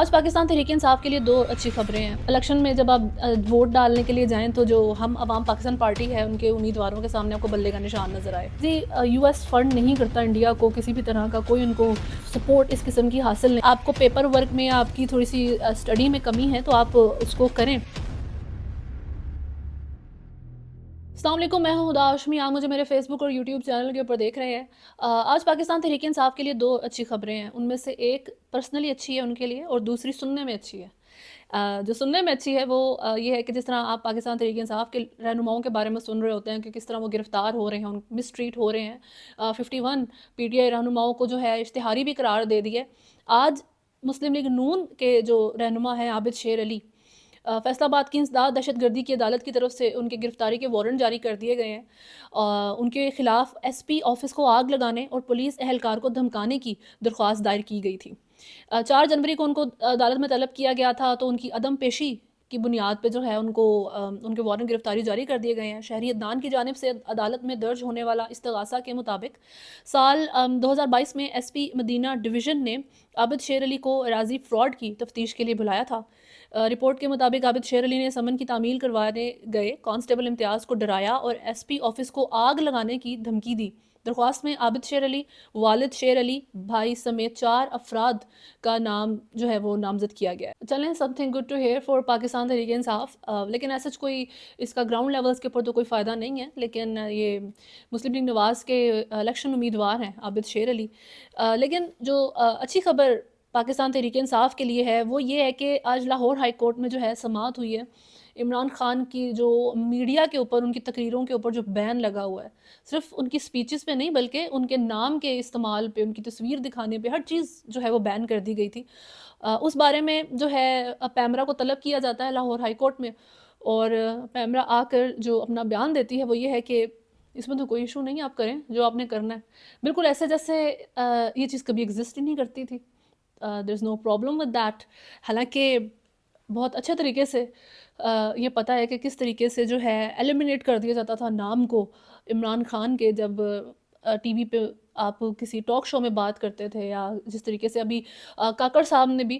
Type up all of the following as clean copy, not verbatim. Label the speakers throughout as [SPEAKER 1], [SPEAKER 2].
[SPEAKER 1] آج پاکستان تحریک انصاف کے لیے دو اچھی خبریں ہیں۔ الیکشن میں جب آپ ووٹ ڈالنے کے لیے جائیں تو جو ہم عوام پاکستان پارٹی ہے ان کے امیدواروں کے سامنے آپ کو بلے کا نشان نظر آئے۔ جی یو ایس فنڈ نہیں کرتا انڈیا کو کسی بھی طرح کا، کوئی ان کو سپورٹ اس قسم کی حاصل نہیں۔ آپ کو پیپر ورک میں آپ کی تھوڑی سی اسٹڈی میں کمی ہے تو آپ اس کو کریں۔ السلام علیکم، میں ہوں ہدا ہاشمی۔ آپ مجھے میرے فیس بک اور یوٹیوب چینل کے اوپر دیکھ رہے ہیں۔ آج پاکستان تحریک انصاف کے لیے دو اچھی خبریں ہیں، ان میں سے ایک پرسنلی اچھی ہے ان کے لیے اور دوسری سننے میں اچھی ہے۔ جو سننے میں اچھی ہے وہ یہ ہے کہ جس طرح آپ پاکستان تحریک انصاف کے رہنماؤں کے بارے میں سن رہے ہوتے ہیں کہ کس طرح وہ گرفتار ہو رہے ہیں، مس ٹریٹ ہو رہے ہیں، 51 پی ٹی آئی رہنماؤں کو جو ہے اشتہاری بھی قرار دے دیے۔ آج مسلم لیگ نون کے جو رہنما ہیں عابد شیر علی، فیصل آباد کی انسداد دہشت گردی کی عدالت کی طرف سے ان کی گرفتاری کے وارنٹ جاری کر دیے گئے ہیں۔ ان کے خلاف ایس پی آفس کو آگ لگانے اور پولیس اہلکار کو دھمکانے کی درخواست دائر کی گئی تھی۔ 4 جنوری کو ان کو عدالت میں طلب کیا گیا تھا تو ان کی عدم پیشی کی بنیاد پہ جو ہے ان کے وارنٹ گرفتاری جاری کر دیے گئے ہیں۔ شہری عدنان کی جانب سے عدالت میں درج ہونے والا استغاثہ کے مطابق سال 2022 میں ایس پی مدینہ ڈویژن نے عابد شیر علی کو اراضی فراڈ کی تفتیش کے لیے بلایا تھا۔ رپورٹ کے مطابق عابد شیر علی نے سمن کی تعمیل کروانے گئے کانسٹیبل امتیاز کو ڈرایا اور ایس پی آفس کو آگ لگانے کی دھمکی دی۔ درخواست میں عابد شیر علی، والد شیر علی، بھائی سمیت 4 افراد کا نام جو ہے وہ نامزد کیا گیا ہے۔ چلیں something good to hear for Pakistan Tehreek Insaf, لیکن ایسا کوئی اس کا گراؤنڈ لیولز کے اوپر تو کوئی فائدہ نہیں ہے، لیکن یہ مسلم لیگ نواز کے الیکشن امیدوار ہیں عابد شیر علی۔ لیکن جو اچھی خبر پاکستان تحریک انصاف کے لیے ہے وہ یہ ہے کہ آج لاہور ہائی کورٹ میں جو ہے سماعت ہوئی ہے۔ عمران خان کی جو میڈیا کے اوپر ان کی تقریروں کے اوپر جو بین لگا ہوا ہے، صرف ان کی سپیچز پہ نہیں بلکہ ان کے نام کے استعمال پہ، ان کی تصویر دکھانے پہ، ہر چیز جو ہے وہ بین کر دی گئی تھی۔ اس بارے میں جو ہے پیمرا کو طلب کیا جاتا ہے لاہور ہائی کورٹ میں، اور پیمرا آ کر جو اپنا بیان دیتی ہے وہ یہ ہے کہ اس میں تو کوئی ایشو نہیں، آپ کریں جو آپ نے کرنا ہے، بالکل ایسے جیسے یہ چیز کبھی ایگزسٹ ہی نہیں کرتی تھی۔ there is no problem with that۔ حالانکہ بہت اچھے طریقے سے یہ پتہ ہے کہ کس طریقے سے جو ہے ایلیمنیٹ کر دیا جاتا تھا نام کو عمران خان کے، جب ٹی وی پہ آپ کسی ٹاک شو میں بات کرتے تھے، یا جس طریقے سے ابھی کاکڑ صاحب نے بھی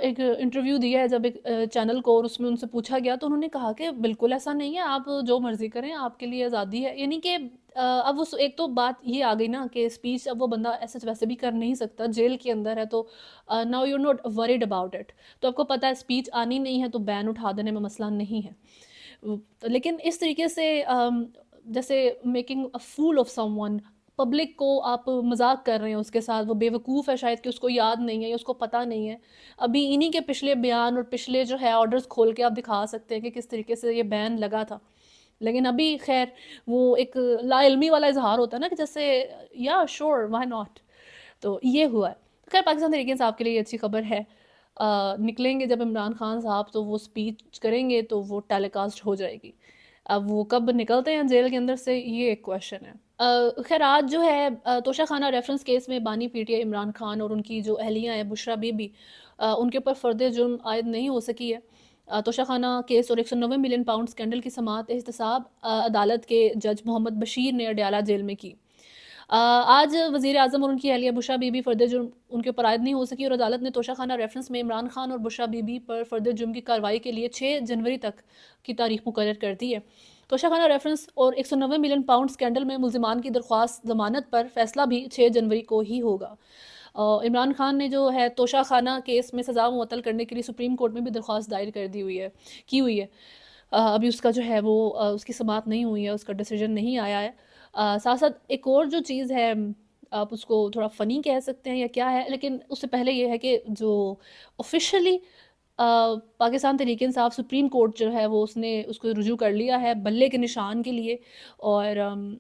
[SPEAKER 1] ایک انٹرویو دیا ہے جب ایک چینل کو، اور اس میں ان سے پوچھا گیا تو انہوں نے کہا کہ بالکل ایسا نہیں ہے، آپ جو مرضی کریں، آپ کے لیے آزادی ہے۔ یعنی کہ اب وہ ایک تو بات یہ آ گئی نا کہ اسپیچ اب وہ بندہ ایسے ویسے بھی کر نہیں سکتا، جیل کے اندر ہے، تو now you not word about it, تو آپ کو پتہ ہے اسپیچ آنی نہیں ہے تو بین اٹھا دینے میں مسئلہ نہیں ہے۔ لیکن اس طریقے سے جیسے making a fool of someone, public کو آپ مذاق کر رہے ہیں اس کے ساتھ، وہ بے وقوف ہے شاید کہ اس کو یاد نہیں ہے یا اس کو پتہ نہیں ہے۔ ابھی انہی کے پچھلے بیان اور پچھلے جو ہے آرڈرز کھول کے آپ دکھا سکتے ہیں کہ کس طریقے سے یہ بین لگا تھا، لیکن ابھی خیر وہ ایک لا علمی والا اظہار ہوتا ہے نا کہ جیسے یا شور وائی ناٹ، تو یہ ہوا ہے۔ خیر پاکستان تحریک انصاف کے لیے یہ اچھی خبر ہے، نکلیں گے جب عمران خان صاحب تو وہ سپیچ کریں گے تو وہ ٹیلی کاسٹ ہو جائے گی۔ اب وہ کب نکلتے ہیں جیل کے اندر سے یہ ایک کویشچن ہے۔ خیر آج جو ہے توشہ خانہ ریفرنس کیس میں بانی P T I Imran Khan اور ان کی جو اہلیہ ہیں بشرا بی بی، ان کے اوپر فرد جرم عائد نہیں ہو سکی ہے۔ توشہ خانہ کیس اور 190 ملین پاؤنڈ اسکینڈل کی سماعت احتساب عدالت کے جج محمد بشیر نے اڈیالہ جیل میں کی۔ آج وزیر اعظم اور ان کی اہلیہ بشرا بی بی فرد جرم ان کے اوپر عائد نہیں ہو سکی، اور عدالت نے توشہ خانہ ریفرنس میں عمران خان اور بشرا بی بی پر فرد جرم کی کارروائی کے لیے 6 جنوری تک کی تاریخ مقرر کر دی ہے۔ توشہ خانہ ریفرنس اور 190 ملین پاؤنڈ اسکینڈل میں ملزمان کی درخواست ضمانت پر فیصلہ بھی 6 جنوری کو ہی ہوگا۔ عمران خان نے جو ہے توشہ خانہ کیس میں سزا معطل کرنے کے لیے سپریم کورٹ میں بھی درخواست دائر کی ہوئی ہے۔ ابھی اس کا جو ہے وہ اس کی سماعت نہیں ہوئی ہے، اس کا ڈیسیجن نہیں آیا ہے۔ ساتھ ساتھ ایک اور جو چیز ہے، آپ اس کو تھوڑا فنی کہہ سکتے ہیں یا کیا ہے، لیکن اس سے پہلے یہ ہے کہ جو آفیشلی پاکستان تحریک انصاف سپریم کورٹ جو ہے وہ اس کو رجوع کر لیا ہے بلے کے نشان کے لیے، اور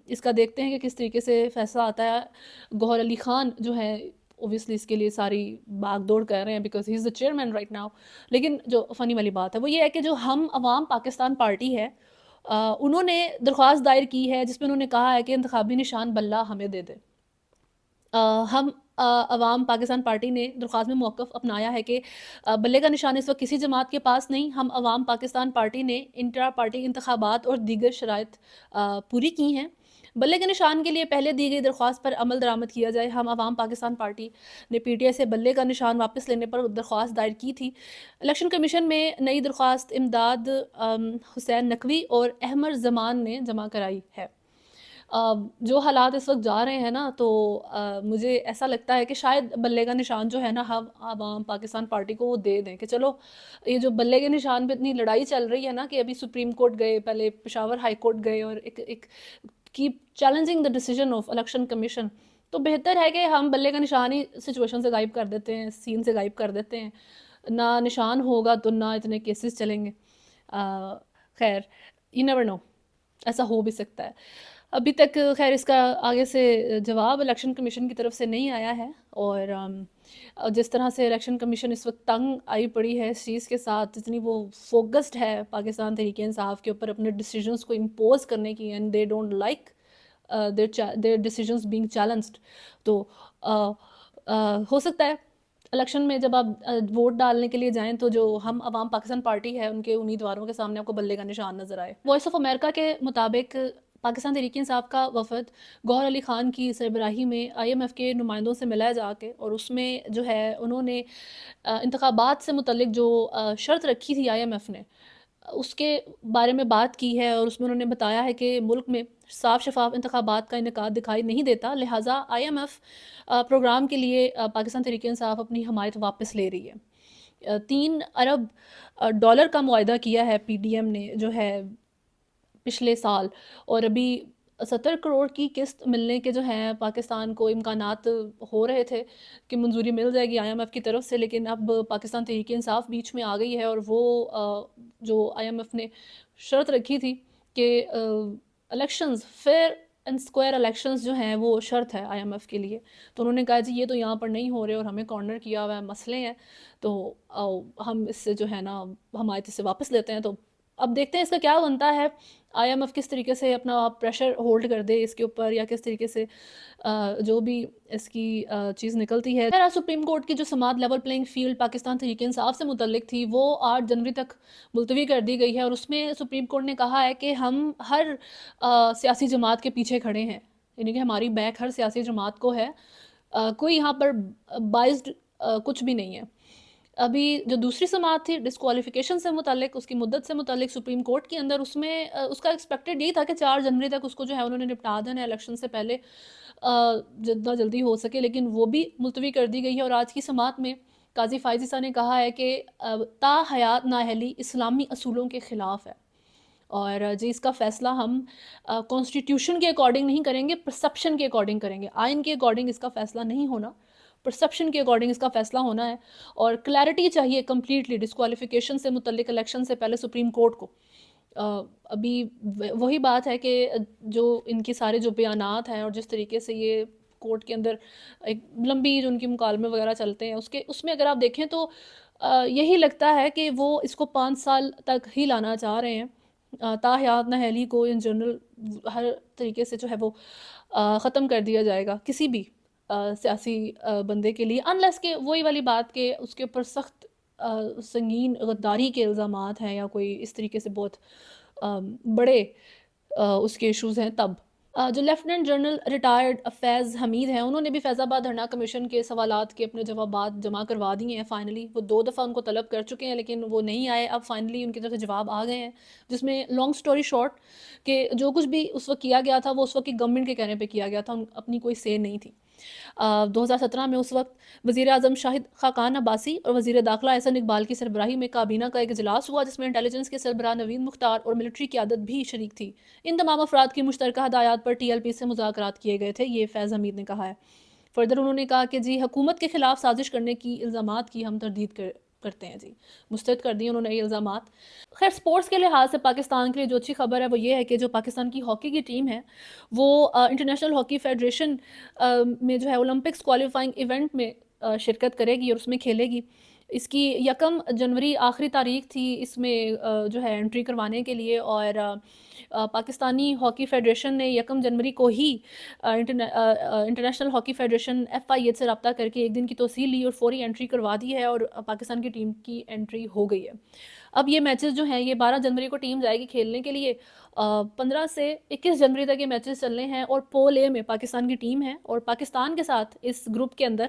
[SPEAKER 1] اس کا دیکھتے ہیں کہ کس طریقے سے فیصلہ آتا ہے۔ گوہر علی خان جو ہے اوبیسلی اس کے لیے ساری بھاگ دوڑ کر رہے ہیں because he is the chairman right now, لیکن جو فنی والی بات ہے وہ یہ ہے کہ جو ہم عوام پاکستان پارٹی ہے، انہوں نے درخواست دائر کی ہے جس میں انہوں نے کہا ہے کہ انتخابی نشان بلہ ہمیں دے دے۔ ہم عوام پاکستان پارٹی نے درخواست میں موقف اپنایا ہے کہ بلے کا نشان اس وقت کسی جماعت کے پاس نہیں، ہم عوام پاکستان پارٹی نے انٹرا پارٹی انتخابات اور دیگر شرائط پوری کی ہیں۔ بلے کے نشان کے لیے پہلے دی گئی درخواست پر عمل درآمد کیا جائے۔ ہم عوام پاکستان پارٹی نے پی ٹی آئی سے بلے کا نشان واپس لینے پر درخواست دائر کی تھی۔ الیکشن کمیشن میں نئی درخواست امداد حسین نقوی اور احمد زمان نے جمع کرائی ہے۔ جو حالات اس وقت جا رہے ہیں نا، تو مجھے ایسا لگتا ہے کہ شاید بلے کا نشان جو ہے نا، ہم عوام پاکستان پارٹی کو وہ دے دیں کہ چلو یہ جو بلے کے نشان پہ اتنی لڑائی چل رہی ہے نا، کہ ابھی سپریم کورٹ گئے، پہلے پشاور ہائی کورٹ گئے اور ایک keep challenging the decision of Election Commission, تو بہتر ہے کہ ہم بلے کا نشان ہی سچویشن سے غائب کر دیتے ہیں، سین سے غائب کر دیتے ہیں۔ نہ نشان ہوگا تو نہ اتنے کیسز چلیں گے۔ خیر، یو نیور نو، ایسا ہو بھی سکتا ہے۔ ابھی تک خیر اس کا آگے سے جواب الیکشن کمیشن کی طرف سے نہیں آیا ہے، اور جس طرح سے الیکشن کمیشن اس وقت تنگ آئی پڑی ہے اس چیز کے ساتھ، جتنی وہ فوکسڈ ہے پاکستان تحریک انصاف کے اوپر اپنے ڈیسیجنس کو امپوز کرنے کی، and they don't like their decisions being challenged، تو ہو سکتا ہے الیکشن میں جب آپ ووٹ ڈالنے کے لیے جائیں تو جو ہم عوام پاکستان پارٹی ہے ان کے امیدواروں کے سامنے آپ کو بلے کا نشان نظر آئے۔ وائس آف امریکہ کے مطابق پاکستان تحریک انصاف کا وفد گوہر علی خان کی سربراہی میں آئی ایم ایف کے نمائندوں سے ملا جا کے، اور اس میں جو ہے انہوں نے انتخابات سے متعلق جو شرط رکھی تھی آئی ایم ایف نے، اس کے بارے میں بات کی ہے، اور اس میں انہوں نے بتایا ہے کہ ملک میں صاف شفاف انتخابات کا انعقاد دکھائی نہیں دیتا، لہٰذا آئی ایم ایف پروگرام کے لیے پاکستان تحریک انصاف اپنی حمایت واپس لے رہی ہے۔ 3 ارب ڈالر کا معاہدہ کیا ہے پی ڈی ایم نے جو ہے پچھلے سال، اور ابھی 70 کروڑ کی قسط ملنے کے جو ہیں پاکستان کو امکانات ہو رہے تھے کہ منظوری مل جائے گی آئی ایم ایف کی طرف سے، لیکن اب پاکستان تحریک انصاف بیچ میں آ گئی ہے، اور وہ جو آئی ایم ایف نے شرط رکھی تھی کہ elections fair and square elections جو ہیں وہ شرط ہے آئی ایم ایف کے لیے، تو انہوں نے کہا جی یہ تو یہاں پر نہیں ہو رہے اور ہمیں کارنر کیا ہوا ہے، مسئلے ہیں، تو ہم اس سے جو ہے نا حمایت سے واپس لیتے ہیں۔ تو اب دیکھتے ہیں اس کا کیا بنتا ہے، آئی ایم ایف کس طریقے سے اپنا پریشر ہولڈ کر دے اس کے اوپر، یا کس طریقے سے جو بھی اس کی چیز نکلتی ہے۔ سپریم کورٹ کی جو سماعت level playing field Pakistan Tehreek انصاف سے متعلق تھی، وہ 8 جنوری تک ملتوی کر دی گئی ہے، اور اس میں سپریم کورٹ نے کہا ہے کہ ہم ہر سیاسی جماعت کے پیچھے کھڑے ہیں، یعنی کہ ہماری بیک ہر سیاسی جماعت کو ہے، کوئی یہاں پر بائزڈ کچھ بھی نہیں ہے۔ ابھی جو دوسری سماعت تھی ڈسکوالیفیکیشن سے متعلق، اس کی مدت سے متعلق سپریم کورٹ کے اندر، اس میں اس کا ایکسپیکٹڈ یہی تھا کہ 4 جنوری تک اس کو جو ہے انہوں نے نپٹا دینا ہے الیکشن سے پہلے جتنا جلدی ہو سکے، لیکن وہ بھی ملتوی کر دی گئی ہے۔ اور آج کی سماعت میں قاضی فائز عیسیٰ نے کہا ہے کہ تا حیات نااہلی اسلامی اصولوں کے خلاف ہے، اور جی اس کا فیصلہ ہم کانسٹیٹیوشن کے اکارڈنگ نہیں کریں گے، پرسپشن کے اکارڈنگ کریں گے، آئین کے اکارڈنگ اس کا فیصلہ نہیں ہونا، پرسپشن کے اکارڈنگ اس کا فیصلہ ہونا ہے، اور کلیئرٹی چاہیے کمپلیٹلی ڈسکوالیفیکیشن سے متعلق الیکشن سے پہلے سپریم کورٹ کو۔ ابھی وہی بات ہے کہ جو ان کے سارے جو بیانات ہیں اور جس طریقے سے یہ کورٹ کے اندر ایک لمبی جو ان کی مکالمے وغیرہ چلتے ہیں، اس میں اگر آپ دیکھیں تو یہی لگتا ہے کہ وہ اس کو 5 سال تک ہی لانا چاہ رہے ہیں، تا حیات نااہلی کو ان جنرل ہر طریقے سے جو ہے وہ ختم کر دیا جائے گا کسی بھی سیاسی بندے کے لیے، انلیس کہ وہی والی بات کہ اس کے اوپر سخت سنگین غداری کے الزامات ہیں یا کوئی اس طریقے سے بہت بڑے اس کے ایشوز ہیں تب۔ جو لیفٹیننٹ جنرل ریٹائرڈ فیض حمید ہیں، انہوں نے بھی فیض آباد دھرنا کمیشن کے سوالات کے اپنے جوابات جمع کروا دیے ہیں فائنلی۔ وہ 2 دفعہ ان کو طلب کر چکے ہیں لیکن وہ نہیں آئے، اب فائنلی ان کی طرف سے جواب آ گئے ہیں، جس میں لانگ سٹوری شارٹ کہ جو کچھ بھی اس وقت کیا گیا تھا وہ اس وقت کی گورنمنٹ کے کہنے پہ کیا گیا تھا، اپنی کوئی سے نہیں تھی۔ 2017 میں اس وقت وزیر اعظم شاہد خاقان عباسی اور وزیر داخلہ احسن اقبال کی سربراہی میں کابینہ کا ایک اجلاس ہوا، جس میں انٹیلیجنس کے سربراہ نوید مختار اور ملٹری قیادت بھی شریک تھی۔ ان تمام افراد کی مشترکہ ہدایات پر ٹی ایل پی سے مذاکرات کیے گئے تھے، یہ فیض حمید نے کہا ہے۔ فردر انہوں نے کہا کہ جی حکومت کے خلاف سازش کرنے کی الزامات کی ہم تردید کرتے ہیں، جی مسترد کر دی انہوں نے یہ الزامات۔ خیر سپورٹس کے لحاظ سے پاکستان کے لیے جو اچھی خبر ہے وہ یہ ہے کہ جو پاکستان کی ہاکی کی ٹیم ہے وہ انٹرنیشنل ہاکی فیڈریشن میں جو ہے اولمپکس کوالیفائنگ ایونٹ میں شرکت کرے گی اور اس میں کھیلے گی۔ اس کی 1 جنوری آخری تاریخ تھی اس میں جو ہے انٹری کروانے کے لیے، اور پاکستانی ہاکی فیڈریشن نے 1 جنوری کو ہی انٹرنیشنل ہاکی فیڈریشن FIH سے رابطہ کر کے 1 دن کی توسیع لی اور فوری انٹری کروا دی ہے، اور پاکستان کی ٹیم کی انٹری ہو گئی ہے۔ اب یہ میچز جو ہیں یہ 12 جنوری کو ٹیم جائے گی کھیلنے کے لیے، 15 سے 21 جنوری تک یہ میچز چلنے ہیں، اور پول اے میں پاکستان کی ٹیم ہے، اور پاکستان کے ساتھ اس گروپ کے اندر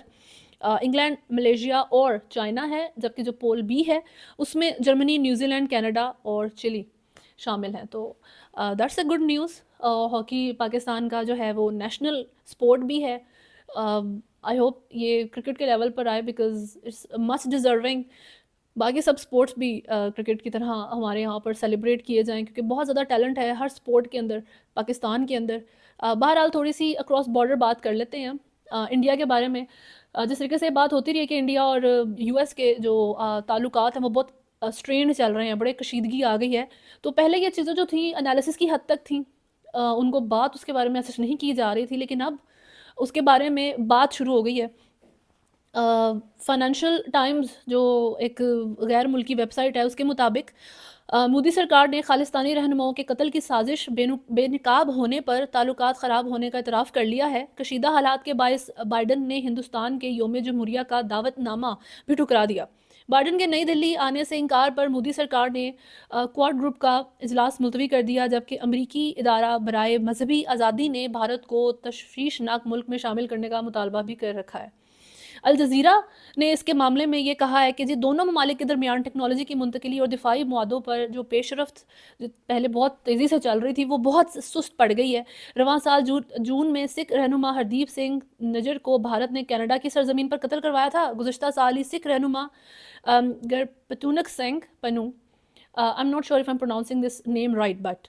[SPEAKER 1] انگلینڈ، ملیشیا اور چائنا ہے، جبکہ جو پول بی ہے اس میں جرمنی، نیوزی لینڈ، کینیڈا اور چلی شامل ہیں۔ تو that's a good news. Hockey Pakistan کا جو ہے وہ نیشنل سپورٹ بھی ہے۔ آئی ہوپ یہ کرکٹ کے لیول پر آئے بیکاز اٹس مچ ڈیزرونگ۔ باقی سب سپورٹس بھی کرکٹ کی طرح ہمارے یہاں پر سیلیبریٹ کیے جائیں، کیونکہ بہت زیادہ ٹیلنٹ ہے ہر سپورٹ کے اندر پاکستان کے اندر۔ بہرحال تھوڑی سی اکراس بارڈر بات کر لیتے ہیں انڈیا کے بارے میں۔ جس طریقے سے بات ہوتی رہی ہے کہ انڈیا اور US کے جو تعلقات ہیں وہ بہت اسٹرینڈ چل رہے ہیں، بڑے کشیدگی آ گئی ہے، تو پہلے یہ چیزیں جو تھیں انالیسس کی حد تک تھیں، ان کو بات اس کے بارے میں ایسے نہیں کی جا رہی تھی، لیکن اب اس کے بارے میں بات شروع ہو گئی ہے۔ فائنینشیل ٹائمز جو ایک غیر ملکی ویب سائٹ ہے اس کے مطابق مودی سرکار نے خالستانی رہنماؤں کے قتل کی سازش بے نقاب ہونے پر تعلقات خراب ہونے کا اعتراف کر لیا ہے۔ کشیدہ حالات کے باعث بائیڈن نے ہندوستان کے یوم جمہوریہ کا دعوت نامہ بھی ٹھکرا دیا۔ بائیڈن کے نئی دہلی آنے سے انکار پر مودی سرکار نے کوڈ گروپ کا اجلاس ملتوی کر دیا، جبکہ امریکی ادارہ برائے مذہبی آزادی نے بھارت کو تشویشناک ملک میں شامل کرنے کا مطالبہ بھی کر رکھا ہے۔ الجزیرہ نے اس کے معاملے میں یہ کہا ہے کہ دونوں ممالک کے درمیان ٹیکنالوجی کی منتقلی اور دفاعی معاہدوں پر جو پیش رفت پہلے بہت تیزی سے چل رہی تھی وہ بہت سست پڑ گئی ہے۔ رواں سال جون میں سکھ رہنما ہردیپ سنگھ نجر کو بھارت نے کینیڈا کی سرزمین پر قتل کروایا تھا۔ گزشتہ سال ہی سکھ رہنما گرپتونک سنگھ پنو I'm not sure if I'm pronouncing this name right, but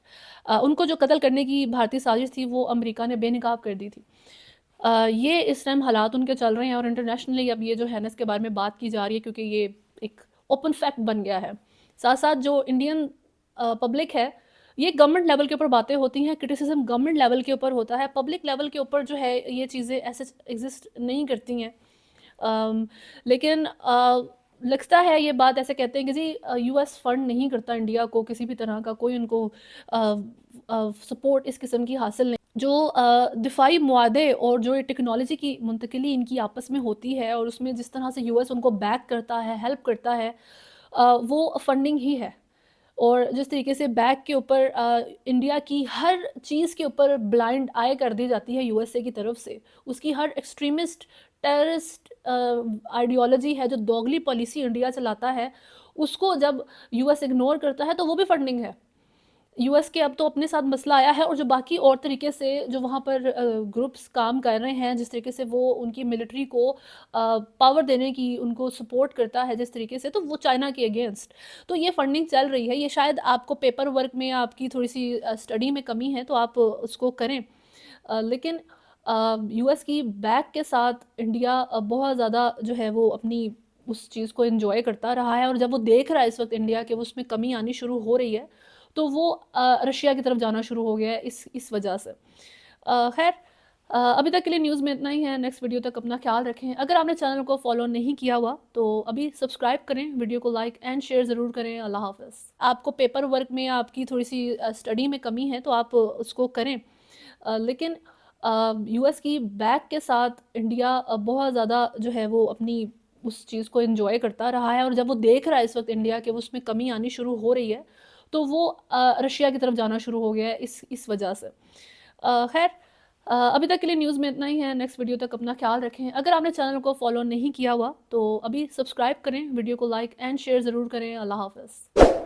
[SPEAKER 1] ان کو جو قتل کرنے کی بھارتی سازش تھی وہ امریکہ نے بے نقاب کر دی تھی۔ یہ اس ٹائم حالات ان کے چل رہے ہیں، اور انٹرنیشنلی اب یہ جو ہے نا اس کے بارے میں بات کی جا رہی ہے، کیونکہ یہ ایک اوپن فیکٹ بن گیا ہے۔ ساتھ ساتھ جو انڈین پبلک ہے یہ گورنمنٹ لیول کے اوپر باتیں ہوتی ہیں، کرٹیسزم گورنمنٹ لیول کے اوپر ہوتا ہے، پبلک لیول کے اوپر جو ہے یہ چیزیں ایسے ایگزسٹ نہیں کرتی ہیں۔ لیکن لگتا ہے یہ بات ایسے کہتے ہیں کہ جی US فنڈ نہیں کرتا انڈیا کو کسی بھی طرح کا، کوئی ان کو سپورٹ اس قسم کی حاصل نہیں۔ جو دفاعی معاہدے اور جو ٹیکنالوجی کی منتقلی ان کی آپس میں ہوتی ہے، اور اس میں جس طرح سے US ان کو بیک کرتا ہے، ہیلپ کرتا ہے، وہ فنڈنگ ہی ہے۔ اور جس طریقے سے بیک کے اوپر انڈیا کی ہر چیز کے اوپر بلائنڈ آئے کر دی جاتی ہے USA کی طرف سے، اس کی ہر ایکسٹریمسٹ ٹیررسٹ آئیڈیالوجی ہے، جو دوغلی پالیسی انڈیا چلاتا ہے، اس کو جب US اگنور کرتا ہے تو وہ بھی فنڈنگ ہے۔ US کے اب تو اپنے ساتھ مسئلہ آیا ہے، اور جو باقی اور طریقے سے جو وہاں پر گروپس کام کر رہے ہیں، جس طریقے سے وہ ان کی ملٹری کو پاور دینے کی ان کو سپورٹ کرتا ہے جس طریقے سے، تو وہ چائنا کے اگینسٹ، تو یہ فنڈنگ چل رہی ہے۔ یہ شاید آپ کو پیپر ورک میں آپ کی تھوڑی سی اسٹڈی میں کمی ہے تو آپ اس کو کریں، لیکن US کی بیک کے ساتھ انڈیا بہت زیادہ جو ہے وہ اپنی اس چیز کو انجوائے کرتا رہا ہے، اور جب وہ دیکھ رہا ہے اس وقت انڈیا کہ اس میں کمی آنی شروع ہو رہی ہے تو وہ رشیا کی طرف جانا شروع ہو گیا ہے اس وجہ سے۔ خیر ابھی تک کے لیے نیوز میں اتنا ہی ہے۔ نیکسٹ ویڈیو تک اپنا خیال رکھیں۔ اگر آپ نے چینل کو فالو نہیں کیا ہوا تو ابھی سبسکرائب کریں، ویڈیو کو لائک اینڈ شیئر ضرور کریں۔ اللہ حافظ۔ آپ کو پیپر ورک میں آپ کی تھوڑی سی اسٹڈی میں کمی ہے تو آپ اس کو کریں، لیکن US کی بیک کے ساتھ انڈیا بہت زیادہ جو ہے وہ اپنی اس چیز کو انجوائے کرتا رہا ہے، اور جب وہ دیکھ رہا ہے اس وقت انڈیا کہ اس میں کمی آنی شروع ہو رہی ہے تو وہ رشیا کی طرف جانا شروع ہو گیا ہے اس وجہ سے۔ خیر ابھی تک کے لیے نیوز میں اتنا ہی ہے۔ نیکسٹ ویڈیو تک اپنا خیال رکھیں۔ اگر آپ نے چینل کو فالو نہیں کیا ہوا تو ابھی سبسکرائب کریں، ویڈیو کو لائک اینڈ شیئر ضرور کریں۔ اللہ حافظ۔